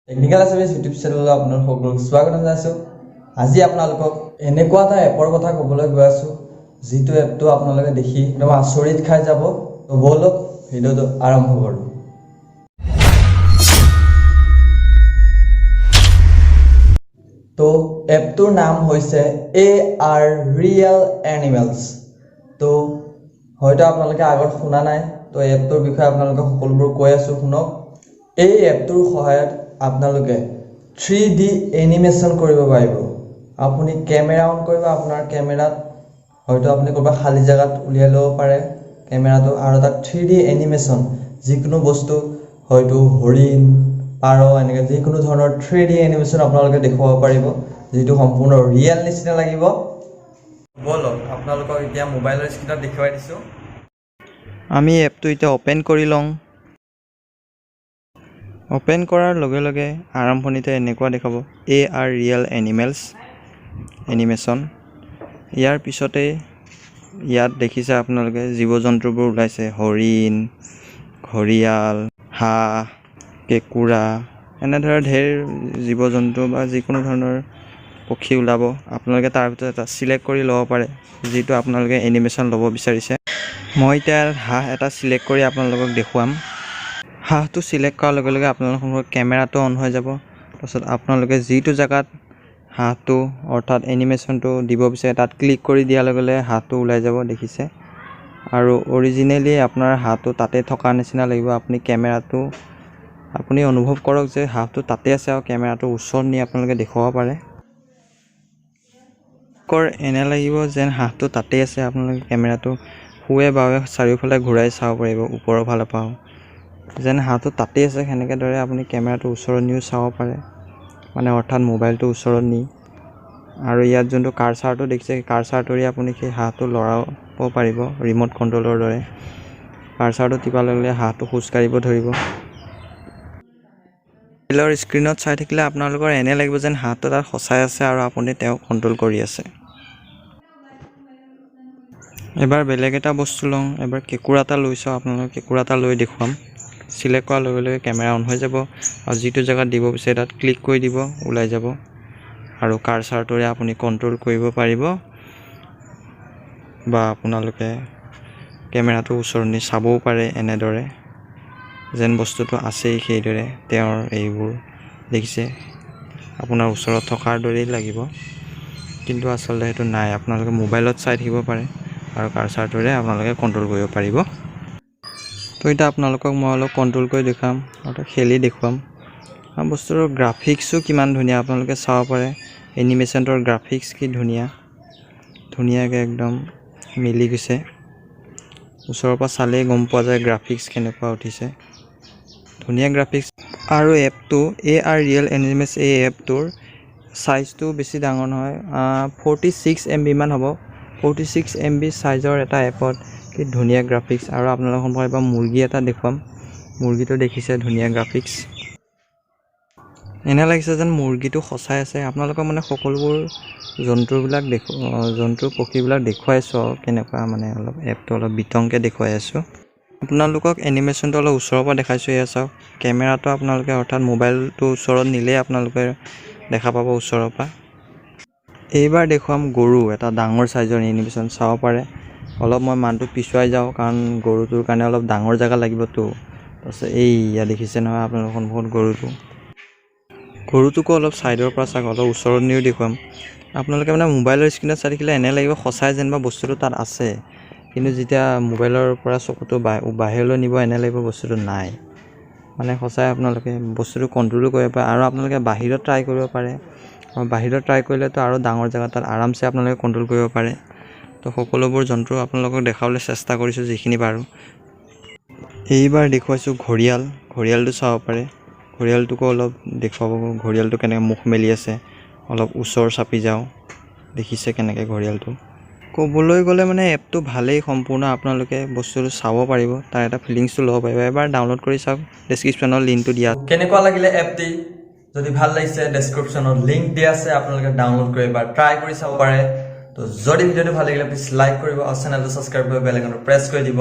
Technical Assamese YouTube চেনেলত আপোনাৰ সকলোক স্বাগতম জনাইছোঁ। আজি আপোনালোকক এনেকুৱা এটা এপৰ কথা ক'বলৈ গৈ আছোঁ, যিটো এপটো আপোনালোকে দেখি একদম আচৰিত খাই যাব। তো বলক ভিডিঅ'টো আৰম্ভ কৰোঁ। তো এপটোৰ নাম হৈছে AR ৰিয়েল এনিমেলছ। তো হয়তো আপোনালোকে আগত শুনা নাই, তো এপটোৰ বিষয়ে আপোনালোকে সকলোবোৰ কৈ আছোঁ, শুনক। এই এপটোৰ সহায়ত আপোনালোকে 3D এনিমেশ্যন কৰিব পাৰিব। আপুনি কেমেৰা অন কৰিব, আপোনাৰ কেমেৰাত হয়তো আপুনি ক'ৰবাত খালী জেগাত উলিয়াই ল'ব পাৰে কেমেৰাটো, আৰু তাত 3D এনিমেশ্যন যিকোনো বস্তু, হয়তো হৰিণ, পাৰ, এনেকৈ যিকোনো ধৰণৰ 3D এনিমেশ্যন আপোনালোকে দেখুৱাব পাৰিব, যিটো সম্পূৰ্ণ ৰিয়েল নিচিনা লাগিব। বলক আপোনালোকক এতিয়া মোবাইলৰ স্ক্ৰীণত দেখুৱাই দিছোঁ। আমি এপটো এতিয়া অপেন কৰি লওঁ। অপেন কৰাৰ লগে লগে আৰম্ভণিতে এনেকুৱা দেখাব AR ৰিয়েল এনিমেশ্যন। ইয়াৰ পিছতে ইয়াত দেখিছে আপোনালোকে জীৱ জন্তুবোৰ ওলাইছে, হৰিণ, ঘৰিয়াল, হাঁহ, কেঁকুৰা, এনেদৰে ঢেৰ জীৱ জন্তু বা যিকোনো ধৰণৰ পক্ষী ওলাব। আপোনালোকে তাৰ ভিতৰত এটা চিলেক্ট কৰি ল'ব পাৰে, যিটো আপোনালোকে এনিমেশ্যন ল'ব বিচাৰিছে। মই এতিয়া হাঁহ এটা চিলেক্ট কৰি আপোনালোকক দেখুৱাম। হাঁহটো চিলেক্ট কৰাৰ লগে লগে আপোনালোকৰ কেমেৰাটো অন হৈ যাব। তাৰপিছত আপোনালোকে যিটো জেগাত হাঁহটো অৰ্থাৎ এনিমেশ্যনটো দিব বিচাৰে তাত ক্লিক কৰি দিয়াৰ লগে লগে হাঁহটো ওলাই যাব, দেখিছে। আৰু অৰিজিনেলি আপোনাৰ হাঁহটো তাতে থকা নিচিনা লাগিব। আপুনি অনুভৱ কৰক যে হাঁহটো তাতে আছে, আৰু কেমেৰাটো ওচৰত নি আপোনালোকে দেখুৱাব পাৰে। এনে লাগিব যেন হাঁহটো তাতে আছে। আপোনালোকে কেমেৰাটো সোঁৱে বাৱে চাৰিওফালে ঘূৰাই চাব পাৰিব, ওপৰৰ ফালৰ পৰাও যেন হাঁহটো তাতে আছে। সেনেকৈ দৰে আপুনি কেমেৰাটো ওচৰত নিও চাব পাৰে, মানে অৰ্থাৎ মোবাইলটো ওচৰত নি। আৰু ইয়াত যোনটো কাৰ্চাৰটো দেখিছে, কাৰ্চাৰটোৰে আপুনি সেই হাঁহটো লৰাব পাৰিব ৰিম'ট কণ্ট্ৰলৰ দৰে। কাৰ্চাৰটো টিপাৰ লগে লগে হাঁহটো খোজ কাঢ়িব ধৰিব। মোবাইলৰ স্ক্ৰীণত চাই থাকিলে আপোনালোকৰ এনে লাগিব যেন হাঁহটো তাত সঁচাই আছে আৰু আপুনি তেওঁক কণ্ট্ৰল কৰি আছে। এবাৰ বেলেগ এটা বস্তু লওঁ, এবাৰ কেঁকুৰা এটা লৈ চাওঁ। আপোনালোকে কেঁকুৰা এটা লৈ দেখুৱাম। চিলেক্ট কৰাৰ লগে লগে কেমেৰা অন হৈ যাব, আৰু যিটো জেগাত দিব বিচাৰে তাত ক্লিক কৰি দিব, ওলাই যাব। আৰু কাৰ্চাৰটোৰে আপুনি কণ্ট্ৰল কৰিব পাৰিব, বা আপোনালোকে কেমেৰাটো ওচৰত নি চাবও পাৰে এনেদৰে যেন বস্তুটো আছেই, সেইদৰে তেওঁৰ এইবোৰ দেখিছে আপোনাৰ ওচৰত থকাৰ দৰেই লাগিব, কিন্তু আচলতে সেইটো নাই। আপোনালোকে মোবাইলত চাই থাকিব পাৰে আৰু কাৰ্চাৰটোৰে আপোনালোকে কণ্ট্ৰল কৰিব পাৰিব। তো এতিয়া আপোনালোকক মই অলপ কণ্ট্ৰল কৰি দেখুৱাম, অৰ্থাৎ খেলি দেখুৱাম। আৰু বস্তুটোৰ গ্ৰাফিক্সো কিমান ধুনীয়া আপোনালোকে চাব পাৰে। এনিমেশ্যনটোৰ গ্ৰাফিক্স কি ধুনীয়াকৈ একদম মিলি গৈছে। ওচৰৰ পৰা চালেই গম পোৱা যায় গ্ৰাফিক্স কেনেকুৱা উঠিছে, ধুনীয়া গ্ৰাফিক্স। আৰু এপটো AR ৰিয়েল এনিমেশ্যন, এই এপটোৰ চাইজটো বেছি ডাঙৰ নহয়, 46 MB মান হ'ব। 46 MB চাইজৰ এটা এপত কি ধুনীয়া গ্ৰাফিক্স। আৰু আপোনালোকৰ মই এবাৰ মুৰ্গী এটা দেখুৱাম। মুৰ্গীটো দেখিছে, ধুনীয়া গ্ৰাফিক্স। এনে লাগিছে যেন মুৰ্গীটো সঁচাই আছে। আপোনালোকক মানে সকলোবোৰ জন্তুৰ পক্ষীবিলাক দেখুৱাইছোঁ, আৰু কেনেকুৱা মানে অলপ এপটো অলপ বিতংকৈ দেখুৱাই আছোঁ। আপোনালোকক এনিমেশ্যনটো অলপ ওচৰৰ পৰা দেখাইছোঁ। এয়া চাওক, কেমেৰাটো আপোনালোকে অৰ্থাৎ মোবাইলটো ওচৰত নিলেই আপোনালোকে দেখা পাব ওচৰৰ পৰা। এইবাৰ দেখুৱাম গৰু এটা ডাঙৰ চাইজৰ এনিমেশ্যন, চাব পাৰে। অলপ মই মানুহটো পিছুৱাই যাওঁ, কাৰণ গৰুটোৰ কাৰণে অলপ ডাঙৰ জেগা লাগিবতো। তাৰপিছত এইয়া দেখিছে নহয় আপোনালোকৰ সন্মুখত গৰুটোকো অলপ ছাইডৰ পৰা চাওক, অলপ ওচৰত নিও দেখুৱাম। আপোনালোকে মানে মোবাইলৰ স্ক্ৰীণত চাই থাকিলে এনে লাগিব সঁচাই যেনিবা বস্তুটো তাত আছে, কিন্তু যেতিয়া মোবাইলৰ পৰা চকুটো বাহিৰলৈ নিব এনে লাগিব বস্তুটো নাই, মানে সঁচাই আপোনালোকে বস্তুটো কণ্ট্ৰলো কৰিব পাৰে। আৰু আপোনালোকে বাহিৰত ট্ৰাই কৰিব পাৰে, আৰু বাহিৰত ট্ৰাই কৰিলেতো আৰু ডাঙৰ জেগা তাত আৰামছে আপোনালোকে কণ্ট্ৰল কৰিব পাৰে। তো সকলোবোৰ জন্তু আপোনালোকক দেখাবলৈ চেষ্টা কৰিছোঁ যিখিনি পাৰোঁ। এইবাৰ দেখুৱাইছোঁ ঘৰিয়ালটো চাব পাৰে। ঘৰিয়ালটোকো অলপ দেখুৱাব, ঘৰিয়ালটো কেনেকৈ মুখ মেলি আছে। অলপ ওচৰ চাপি যাওঁ, দেখিছে কেনেকৈ ঘৰিয়ালটো। ক'বলৈ গ'লে মানে এপটো ভালেই, সম্পূৰ্ণ আপোনালোকে বস্তুটো চাব পাৰিব, তাৰ এটা ফিলিংছটো ল'ব পাৰিব। এবাৰ ডাউনলোড কৰি চাওক, ডেছক্ৰিপশ্যনত লিংকটো দিয়া। কেনেকুৱা লাগিলে এপটি? যদি ভাল লাগিছে ডেছক্ৰিপশ্যনত লিংক দিয়া আছে, আপোনালোকে ডাউনলোড কৰি এবাৰ ট্ৰাই কৰি চাব পাৰে। তো যদি ভিডিঅ'টো ভাল লাগিলে প্লিজ লাইক কৰিব, আৰু চেনেলটো ছাবস্ক্ৰাইব কৰি বেল আইকনটো প্ৰেছ কৰি দিব।